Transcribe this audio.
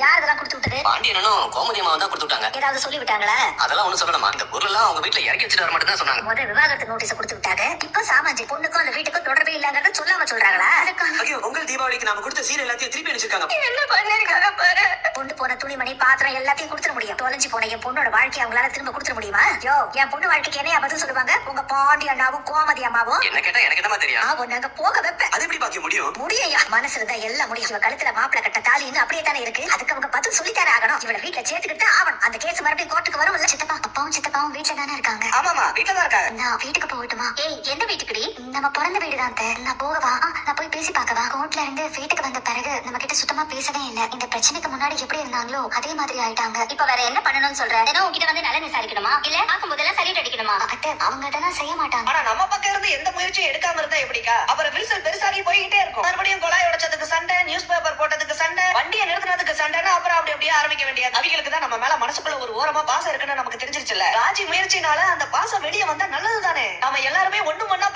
யார் இதெல்லாம் கொடுத்து விட்டது? பாண்டியனும் கோமதி அம்மா தான் கொடுத்து விட்டாங்க. ஏதாவது சொல்லி விட்டாங்களா? அதெல்லாம் ஒண்ணு சொல்லணுமா? இந்த பொருளெல்லாம் அவங்க வீட்டுல இறக்கி வச்சுட்டு வர மட்டும் தான் சொன்னாங்க. முதல் விவாகரத்து நோட்டீஸ் கொடுத்து விட்டாங்க. இப்ப சாமாஜி பொண்ணுக்கும் அந்த வீட்டுக்கும் தொடர்பே இல்லங்கறத சொல்லாம சொல்றாங்களா? ஐயோ, உங்கள் தீபாவளிக்கு நாம கொடுத்த சீர் எல்லாத்தையும் திருப்பி அனுப்பிச்சிருக்காங்க. என்ன பண்ணிருக்காங்க பாரு. பொண்ணு போன துணிமணி பாத்திரம் எல்லாத்தையும் கொடுத்துட முடியும். தொலைஞ்சு போன என் பொண்ணோட வாழ்க்கையை அவங்களால திரும்ப கொடுத்துட முடியுமா? யோ, என் பொண்ணு வாழ்க்கைக்கு என்ன பதில் சொல்லுவாங்க உங்க பாண்டி அண்ணாவும் கோமதி அம்மாவும்? என்ன கேட்டா எனக்கு என்னமா தெரியும்? நாங்க போக வைப்பேன். அது எப்படி பாக்க முடியும்? முடியா மனசு இருந்தா எல்லாம் முடியும். இவ கழுத்துல மாப்பிள கட்ட தாலி இன்னும் அப்படியே தானே இருக்கு. அதுக்கு அவங்க பதில் சொல்லித்தானே ஆகணும். இவளை வீட்டுல சேர்த்துக்கிட்டு ஆகணும். அந்த கேஸ் மறுபடியும் கோர்ட்டுக்கு வரும். சித்தப்பா அப்பாவும் சித்தப்பாவும் வீட்டுல தானே இருக்காங்க. ஆமாமா, வீட்டுல தான் இருக்காங்க. நான் வீட்டுக்கு போகட்டுமா? ஏய், எந்த வீட்டுக்குடி? நம்ம பிறந்த வீடுதான். நான் போகவா? நான் போய் பேசி பார்க்கவா? கோர்ட்ல இருந்து வீட்டுக்கு வந்த பிறகு நம்ம கிட்ட சுத்தமா பேசவே இல்ல. இந்த பிரச்சனைக்கு முன்னாடி எப்படி இருந்தாங்களோ அதே மாதிரி ஆயிட்டாங்க. இப்ப வேற என்ன பண்ணணும்னு சொல்ற? ஏன்னா உங்ககிட்ட வந்து நல்ல விசாரிக்கணுமா இல்ல பார்க்கும் போதெல்லாம் சல்யூட் அடிக்கணுமா? அத்தை அவங்க அதெல்லாம் செய்ய மாட்டாங்க. ஆனா நம்ம பக்கம் இருந்து எந்த முயற்சியும் எடுக்காம இருந்தா எப்படிக்கா? அப்புறம் விரிசல் பெருசாகி போயிட்டே இருக்கும். மறுபடியும் கொலாய் உடைச்சதுக்கு சண்டை, நியூஸ் பேப்பர் போட்டதுக்கு சண்டை, வண்டியை நிறுத்தினதுக்கு சண்டைன்னு அப்புறம் அப்படி அப்படியே ஆரம்பிக்க வேண்டியது. அவங்களுக்கு தான் நம்ம மேல மனசுக்குள்ள ஒரு ஓரமா பாசம் இருக்குன்னு நமக்கு தெரிஞ்சிருச்சுல்ல. ராஜி முயற்சினால அந்த பாசம் வெளியே வந்தா நல்லது தானே. நாம எல்லாருமே ஒண்ணு ஒண்ணா